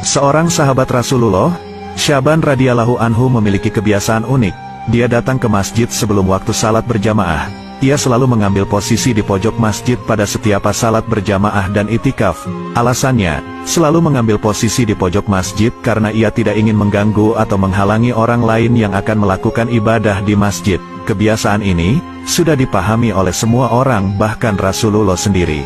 Seorang sahabat Rasulullah, Syaban radhiyallahu anhu memiliki kebiasaan unik. Dia datang ke masjid sebelum waktu salat berjamaah. Ia selalu mengambil posisi di pojok masjid pada setiap salat berjamaah dan itikaf. Alasannya, selalu mengambil posisi di pojok masjid karena ia tidak ingin mengganggu atau menghalangi orang lain yang akan melakukan ibadah di masjid. Kebiasaan ini sudah dipahami oleh semua orang, bahkan Rasulullah sendiri.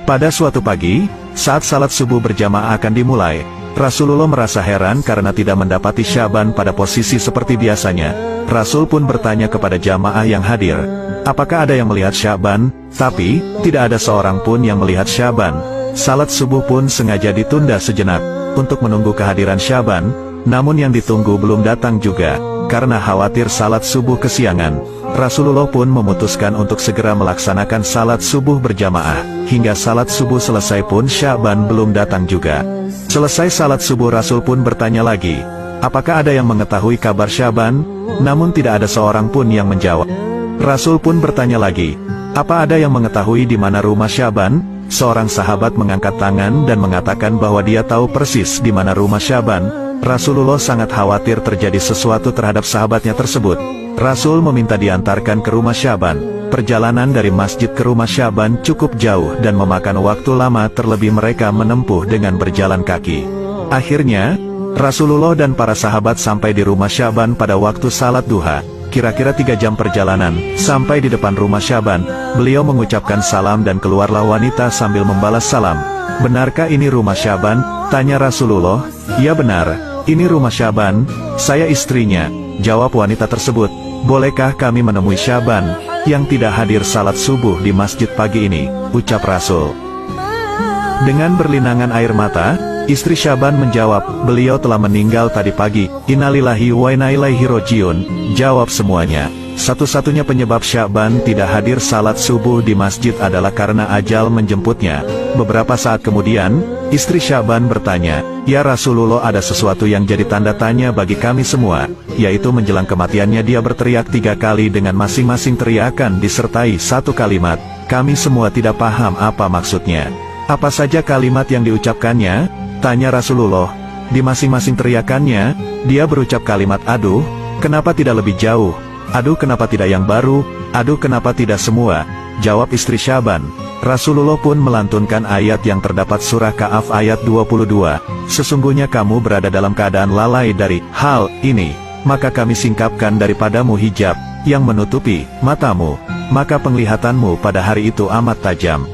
Pada suatu pagi, saat salat subuh berjamaah akan dimulai, Rasulullah merasa heran karena tidak mendapati Syaban pada posisi seperti biasanya. Rasul pun bertanya kepada jamaah yang hadir, apakah ada yang melihat Syaban? Tapi, tidak ada seorang pun yang melihat Syaban. Salat subuh pun sengaja ditunda sejenak, untuk menunggu kehadiran Syaban, namun yang ditunggu belum datang juga. Karena khawatir salat subuh kesiangan, Rasulullah pun memutuskan untuk segera melaksanakan salat subuh berjamaah. Hingga salat subuh selesai pun Syaban belum datang juga. Selesai salat subuh Rasul pun bertanya lagi, apakah ada yang mengetahui kabar Syaban? Namun tidak ada seorang pun yang menjawab. Rasul pun bertanya lagi, apa ada yang mengetahui di mana rumah Syaban? Seorang sahabat mengangkat tangan dan mengatakan bahwa dia tahu persis di mana rumah Syaban. Rasulullah sangat khawatir terjadi sesuatu terhadap sahabatnya tersebut. Rasul meminta diantarkan ke rumah Syaban. Perjalanan dari masjid ke rumah Syaban cukup jauh dan memakan waktu lama, terlebih mereka menempuh dengan berjalan kaki. Akhirnya, Rasulullah dan para sahabat sampai di rumah Syaban pada waktu salat duha. Kira-kira 3 jam perjalanan, sampai di depan rumah Syaban, beliau mengucapkan salam dan keluarlah wanita sambil membalas salam. Benarkah ini rumah Syaban? Tanya Rasulullah. Ya benar, ini rumah Syaban, saya istrinya, jawab wanita tersebut. Bolehkah kami menemui Syaban, yang tidak hadir salat subuh di masjid pagi ini, ucap Rasul. Dengan berlinangan air mata, istri Syaban menjawab, beliau telah meninggal tadi pagi. Innalillahi wa inna ilaihi rajiun, jawab semuanya. Satu-satunya penyebab Syaban tidak hadir salat subuh di masjid adalah karena ajal menjemputnya. Beberapa saat kemudian, istri Syaban bertanya, ya Rasulullah, ada sesuatu yang jadi tanda tanya bagi kami semua, yaitu menjelang kematiannya dia berteriak 3 kali dengan masing-masing teriakan disertai satu kalimat. Kami semua tidak paham apa maksudnya. Apa saja kalimat yang diucapkannya? Tanya Rasulullah. Di masing-masing teriakannya, dia berucap kalimat aduh, kenapa tidak lebih jauh? Aduh, kenapa tidak yang baru? Aduh, kenapa tidak semua? Jawab istri Syaban. Rasulullah pun melantunkan ayat yang terdapat surah Ka'af ayat 22. Sesungguhnya kamu berada dalam keadaan lalai dari hal ini, maka kami singkapkan daripadamu hijab yang menutupi matamu, maka penglihatanmu pada hari itu amat tajam.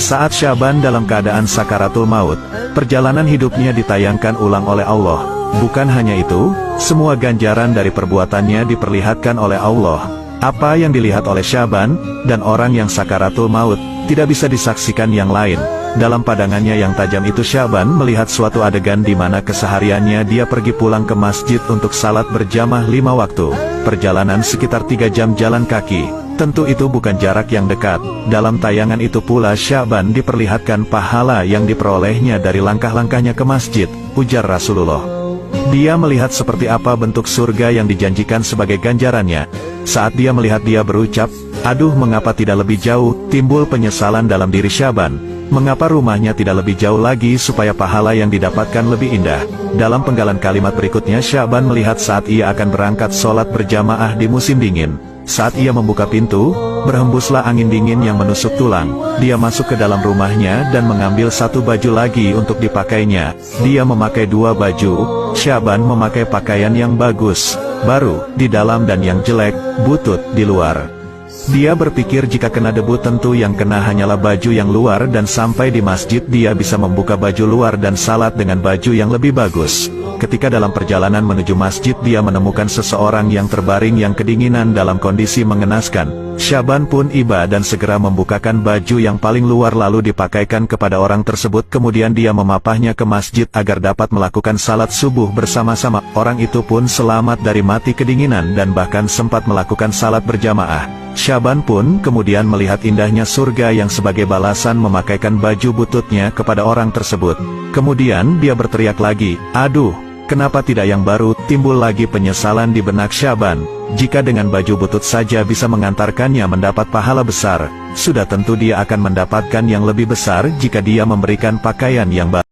Saat Syaban dalam keadaan sakaratul maut, perjalanan hidupnya ditayangkan ulang oleh Allah. Bukan hanya itu, semua ganjaran dari perbuatannya diperlihatkan oleh Allah. Apa yang dilihat oleh Syaban, dan orang yang sakaratul maut, tidak bisa disaksikan yang lain. Dalam pandangannya yang tajam itu Syaban melihat suatu adegan di mana kesehariannya dia pergi pulang ke masjid untuk salat berjamaah 5 waktu. Perjalanan sekitar 3 jam jalan kaki. Tentu itu bukan jarak yang dekat. Dalam tayangan itu pula Syaban diperlihatkan pahala yang diperolehnya dari langkah-langkahnya ke masjid, ujar Rasulullah. Dia melihat seperti apa bentuk surga yang dijanjikan sebagai ganjarannya. Saat dia melihat dia berucap, aduh mengapa tidak lebih jauh, timbul penyesalan dalam diri Syaban. Mengapa rumahnya tidak lebih jauh lagi supaya pahala yang didapatkan lebih indah? Dalam penggalan kalimat berikutnya Syaban melihat saat ia akan berangkat sholat berjamaah di musim dingin. Saat ia membuka pintu, berhembuslah angin dingin yang menusuk tulang. Dia masuk ke dalam rumahnya dan mengambil 1 baju lagi untuk dipakainya. Dia memakai 2 baju. Syaban memakai pakaian yang bagus, baru, di dalam, dan yang jelek, butut, di luar. Dia berpikir jika kena debu tentu yang kena hanyalah baju yang luar, dan sampai di masjid dia bisa membuka baju luar dan salat dengan baju yang lebih bagus. Ketika dalam perjalanan menuju masjid dia menemukan seseorang yang terbaring yang kedinginan dalam kondisi mengenaskan. Syaban pun iba dan segera membukakan baju yang paling luar lalu dipakaikan kepada orang tersebut, kemudian dia memapahnya ke masjid agar dapat melakukan salat subuh bersama-sama. Orang itu pun selamat dari mati kedinginan dan bahkan sempat melakukan salat berjamaah. Syaban pun kemudian melihat indahnya surga yang sebagai balasan memakaikan baju bututnya kepada orang tersebut. Kemudian dia berteriak lagi, aduh, kenapa tidak yang baru? Timbul lagi penyesalan di benak Syaban. Jika dengan baju butut saja bisa mengantarkannya mendapat pahala besar, sudah tentu dia akan mendapatkan yang lebih besar jika dia memberikan pakaian yang baru.